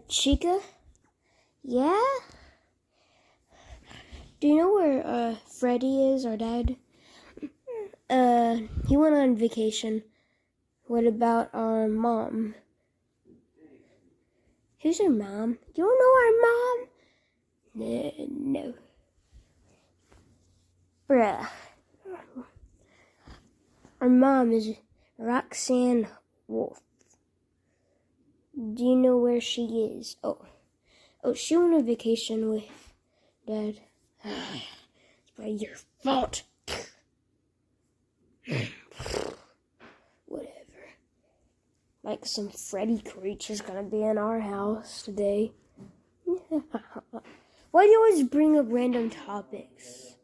Chica? Yeah? Do you know where, Freddy is, our dad? He went on vacation. What about our mom? Who's our mom? You don't know our mom? No. Bruh. Our mom is Roxanne Wolf. Do you know where she is? Oh, she went on vacation with Dad. It's probably your fault. Whatever. Like some Freddy creature's gonna be in our house today. Why do you always bring up random topics?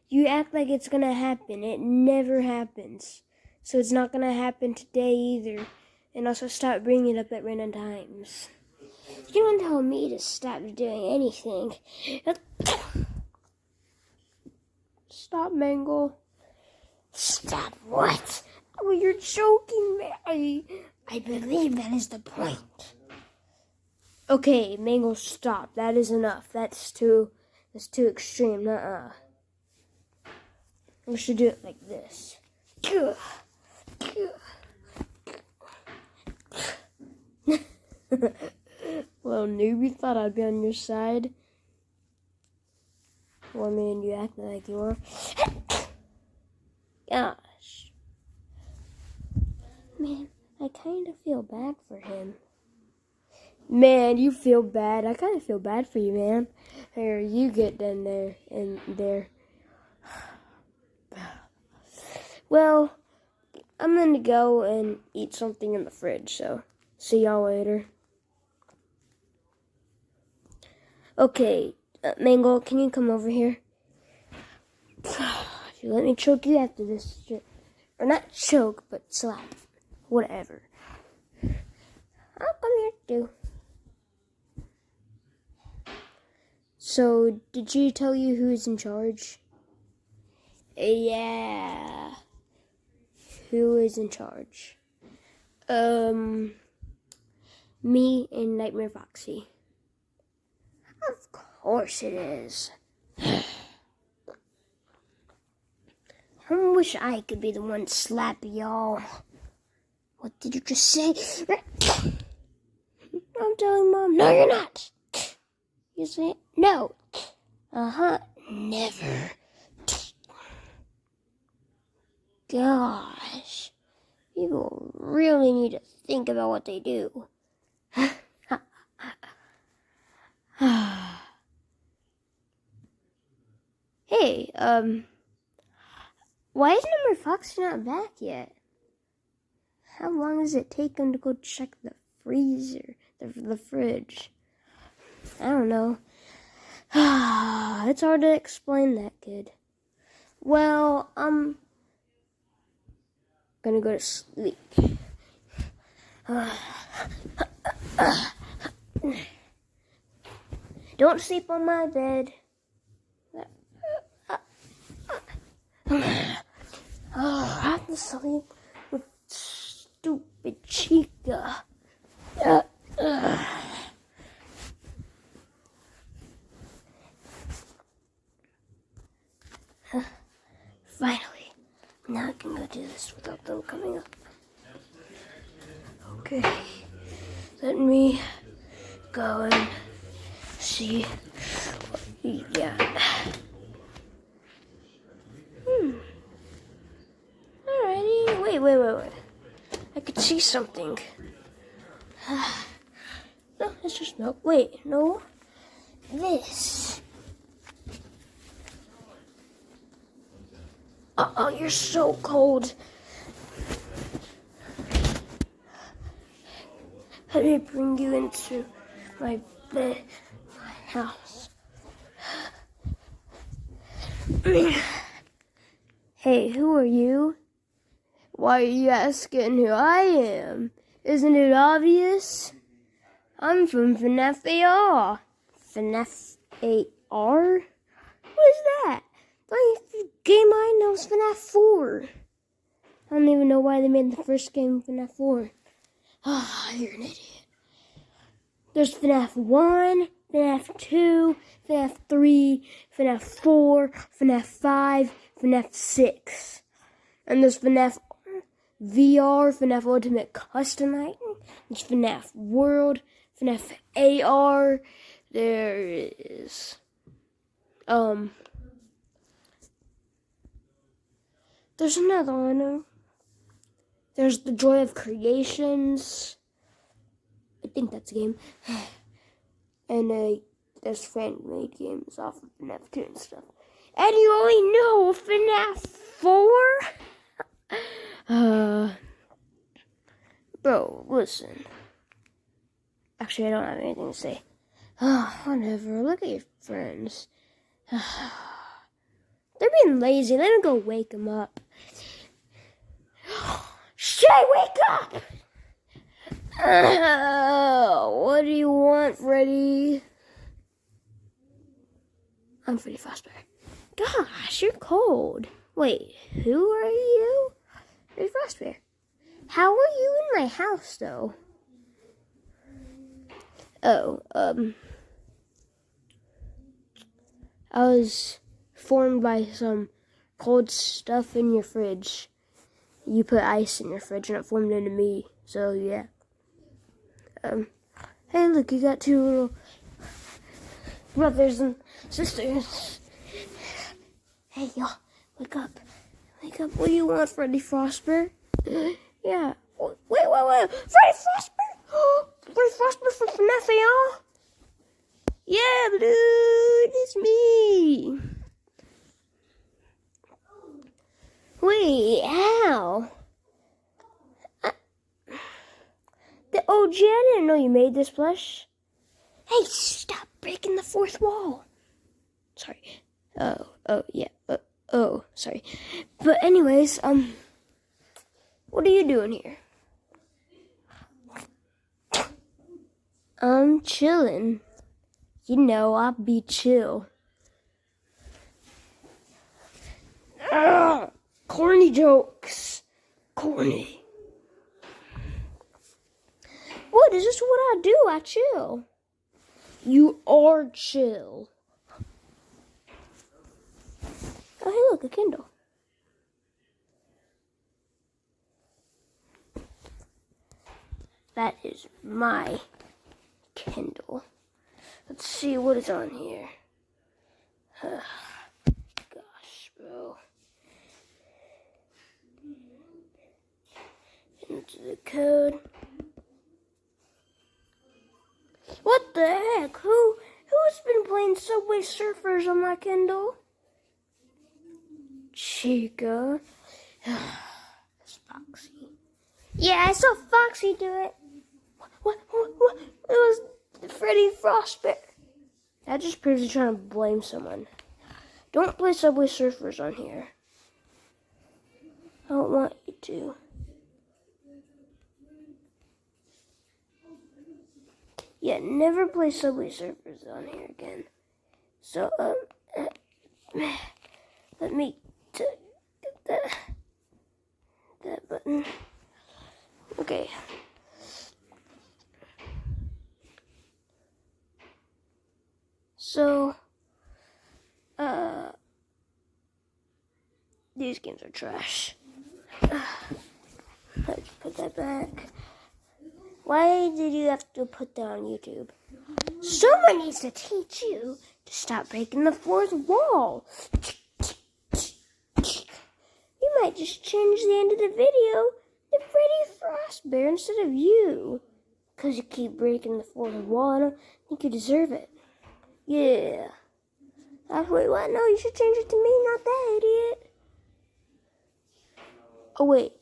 You act like it's gonna happen. It never happens. So it's not gonna happen today either. And also stop bringing it up at random times. You don't tell me to stop doing anything. Stop, Mangle. Stop what? Oh, you're joking, man. I believe that is the point. Okay, Mangle, stop. That is enough. That's too extreme. We should do it like this. Well, newbie, thought I'd be on your side. Well, man, you act like you are. Gosh. Man, I kind of feel bad for him. Man, you feel bad. I kind of feel bad for you, man. Here, you get in there. Well, I'm gonna go and eat something in the fridge, so see y'all later. Okay, Mangle, can you come over here? If you let me choke you after this shit. Or not choke, but slap. Whatever. I'll come here too. So, did she tell you who's in charge? Yeah. Who is in charge? Me and Nightmare Foxy. Of course it is. I wish I could be the one to slap y'all. What did you just say? I'm telling Mom. No, you're not. You say it? No. Never. Gosh. People really need to think about what they do. Hey, why is Number Foxy not back yet? How long does it take him to go check the freezer, the fridge? I don't know. It's hard to explain that, kid. Well, I'm gonna go to sleep. Don't sleep on my bed. I have to sleep with stupid Chica. Finally, now I can go do this without them coming up. Okay, let me go and see what we got. Alrighty, wait. I could see something. No, it's just milk. Wait, no. This. Oh, you're so cold. Let me bring you into my bed, my house. Hey, who are you? Why are you asking who I am? Isn't it obvious? I'm from fnaf AR. fnaf AR? What is that? The only game I know is FNAF 4. I don't even know why they made the first game FNAF 4. You're an idiot. There's FNAF 1, FNAF 2, FNAF 3, FNAF 4, FNAF 5, FNAF 6. And there's FNAF VR, FNAF Ultimate Custom Night. There's FNAF World, FNAF AR. There is there's another one. There's The Joy of Creations. I think that's a game. And there's fan-made games off of FNAF 2 and stuff. And you only know FNAF 4? Bro, listen. Actually, I don't have anything to say. Whatever. Look at your friends. They're being lazy. Let me go wake them up. Shay, wake up! What do you want, Freddy? I'm Freddy Frostbear. Gosh, you're cold. Wait, who are you? Freddy Frostbear. How are you in my house, though? I was formed by some cold stuff in your fridge. You put ice in your fridge and it formed into me. So, yeah. Hey, look, you got two little brothers and sisters. Hey, y'all, wake up. Wake up. What do you want, Freddy Frostbear? Yeah. Wait. Freddy Frostbear? Freddy Frostbear from FNAF, y'all? Yeah, dude, it's me. Wait, how? The OG, I didn't know you made this plush. Hey, stop breaking the fourth wall. Sorry. Sorry. But anyways, what are you doing here? I'm chilling. You know, I'll be chill. Ugh, corny jokes. Corny. What is this? What I do? I chill. You are chill. Oh, hey, look, a Kindle. That is my Kindle. Let's see what is on here. Gosh, bro. Into the code. What the heck? Who's been playing Subway Surfers on my Kindle? Chica. It's Foxy. Yeah, I saw Foxy do it. What? It was Freddy Frostbear. That just proves you're trying to blame someone. Don't play Subway Surfers on here. I don't want you to. Yeah, never play Subway Surfers on here again. So, let me get that button. Okay. So, these games are trash. Let's put that back. Why did you have to put that on YouTube? Someone needs to teach you to stop breaking the fourth wall. You might just change the end of the video to Freddy Frostbear instead of you. Because you keep breaking the fourth wall. I don't think you deserve it. Yeah. Wait, what? No, you should change it to me, not that idiot. Oh, wait.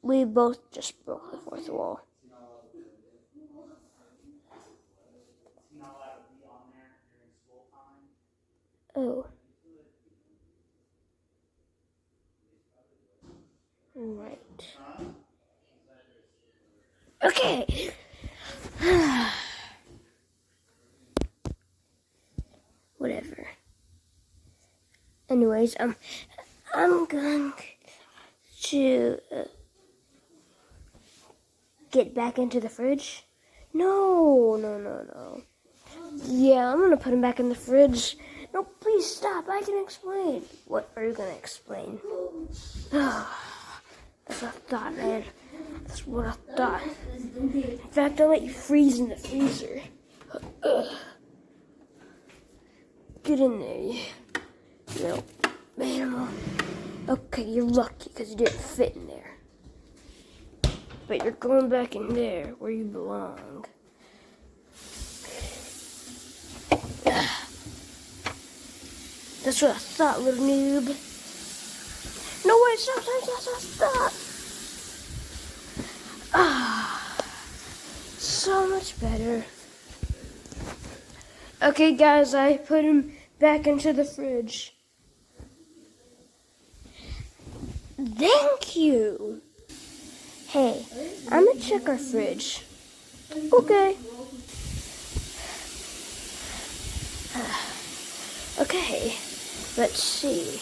We both just broke the fourth wall. Oh. Right. Okay. Whatever. Anyways, I'm going to get back into the fridge. No. Yeah, I'm gonna put him back in the fridge. No, please stop. I can explain. What are you gonna explain? That's what I thought, man. That's what I thought. In fact, I'll let you freeze in the freezer. Get in there, you little animal. Okay, you're lucky because you didn't fit in there. But you're going back in there where you belong. That's what I thought, little noob. No, wait, stop. So much better. Okay, guys, I put him back into the fridge. Thank you. Hey, I'm gonna check our fridge. Okay. Okay, let's see.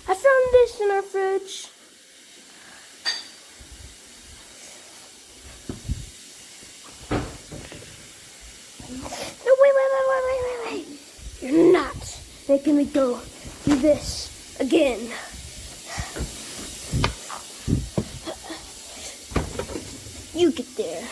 I found this in our fridge. No, wait. You're not making me go do this again. You get there.